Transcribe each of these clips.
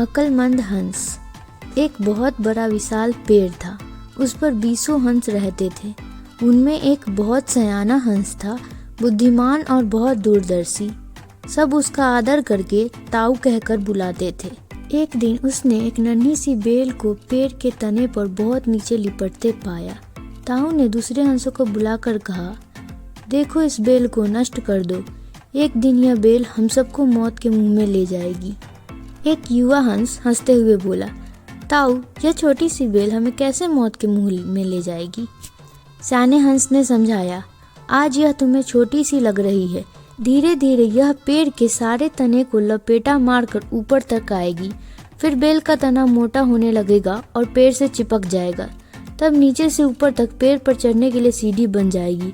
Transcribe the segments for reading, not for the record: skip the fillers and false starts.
अक्लमंद हंस। एक बहुत बड़ा विशाल पेड़ था। उस पर 20 हंस रहते थे। उनमें एक बहुत सयाना हंस था, बुद्धिमान और बहुत दूरदर्शी। सब उसका आदर करके ताऊ कहकर बुलाते थे। एक दिन उसने एक नन्ही सी बेल को पेड़ के तने पर बहुत नीचे लिपटते पाया। ताऊ ने दूसरे हंसों को बुलाकर कहा, देखो इस बेल को नष्ट कर दो। एक दिन यह बेल हम सबको मौत के मुंह में ले जाएगी। एक युवा हंस हंसते हुए बोला, ताऊ यह छोटी सी बेल हमें कैसे मौत के मुंह में ले जाएगी। सयाने हंस ने समझाया, आज यह तुम्हें छोटी सी लग रही है, धीरे धीरे यह पेड़ के सारे तने को लपेटा मारकर ऊपर तक आएगी। फिर बेल का तना मोटा होने लगेगा और पेड़ से चिपक जाएगा। तब नीचे से ऊपर तक पेड़ पर चढ़ने के लिए सीढ़ी बन जाएगी।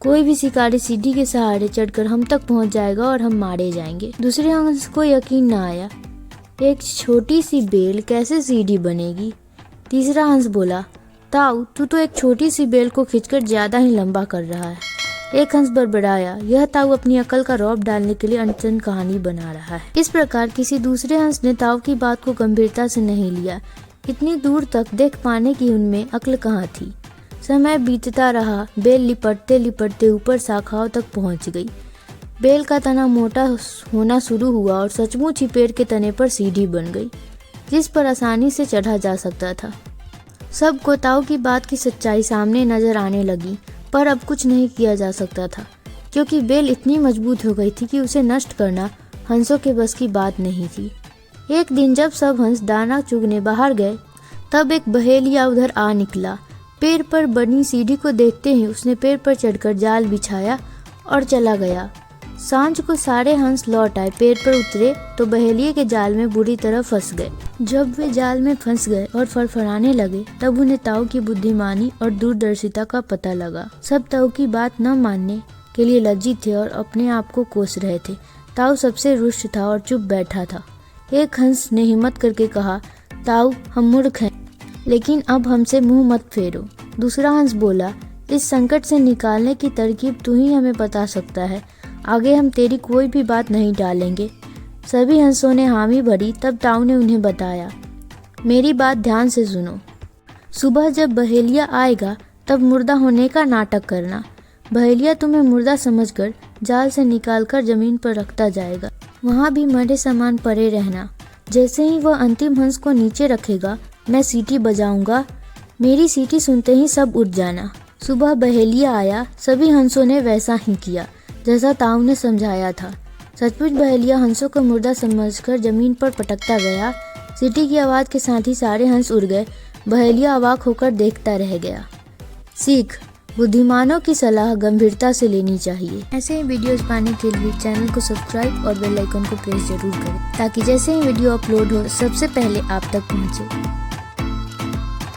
कोई भी शिकारी सीढ़ी के सहारे चढ़कर हम तक पहुंच जाएगा और हम मारे जाएंगे। दूसरे हंस को यकीन न आया, एक छोटी सी बेल कैसे सीढ़ी बनेगी। तीसरा हंस बोला, ताऊ तू तो एक छोटी सी बेल को खींचकर ज्यादा ही लंबा कर रहा है। एक हंस बड़बड़ाया, यह ताऊ अपनी अकल का रौब डालने के लिए अनचन कहानी बना रहा है। इस प्रकार किसी दूसरे हंस ने ताऊ की बात को गंभीरता से नहीं लिया। इतनी दूर तक देख पाने की उनमें अक्ल कहाँ थी। समय बीतता रहा, बेल लिपटते लिपटते ऊपर शाखाओं तक पहुंच गई। बेल का तना मोटा होना शुरू हुआ और सचमुच ही पेड़ के तने पर सीढ़ी बन गई, जिस पर आसानी से चढ़ा जा सकता था। सबको ताऊ की बात की सच्चाई सामने नजर आने लगी, पर अब कुछ नहीं किया जा सकता था, क्योंकि बेल इतनी मजबूत हो गई थी कि उसे नष्ट करना हंसों के बस की बात नहीं थी। एक दिन जब सब हंस दाना चुगने बाहर गए, तब एक बहेलिया उधर आ निकला। पेड़ पर बनी सीढ़ी को देखते ही उसने पेड़ पर चढ़कर जाल बिछाया और चला गया। सांझ को सारे हंस लौट आए। पेड़ पर उतरे तो बहेलिये के जाल में बुरी तरह फंस गए। जब वे जाल में फंस गए और फड़फड़ाने लगे, तब उन्हें ताऊ की बुद्धिमानी और दूरदर्शिता का पता लगा। सब ताऊ की बात न मानने के लिए लज्जित थे और अपने आप को कोस रहे थे। ताऊ सबसे रुष्ट था और चुप बैठा था। एक हंस ने हिम्मत करके कहा, ताऊ हम मूर्ख हैं, लेकिन अब हमसे मुंह मत फेरो। दूसरा हंस बोला, इस संकट से निकालने की तरकीब तू ही हमें बता सकता है। आगे हम तेरी कोई भी बात नहीं टालेंगे। सभी हंसों ने हामी भरी। तब ताऊ ने उन्हें बताया, मेरी बात ध्यान से सुनो। सुबह जब बहेलिया आएगा तब मुर्दा होने का नाटक करना। बहेलिया तुम्हें मुर्दा समझकर जाल से निकालकर जमीन पर रखता जाएगा। वहाँ भी मरे सामान पड़े रहना। जैसे ही वह अंतिम हंस को नीचे रखेगा, मैं सीटी बजाऊंगा। मेरी सीटी सुनते ही सब उठ जाना। सुबह बहेलिया आया। सभी हंसों ने वैसा ही किया जैसा ताऊ ने समझाया था। सचमुच बहेलिया हंसों को मुर्दा समझकर जमीन पर पटकता गया। सीटी की आवाज के साथ ही सारे हंस उड़ गए। बहेलिया अवाक होकर देखता रह गया। सीख, बुद्धिमानों की सलाह गंभीरता से लेनी चाहिए। ऐसे ही वीडियोस पाने के लिए चैनल को सब्सक्राइब और बेल आइकन को प्रेस जरूर करें, ताकि जैसे ही वीडियो अपलोड हो सबसे पहले आप तक पहुंचे।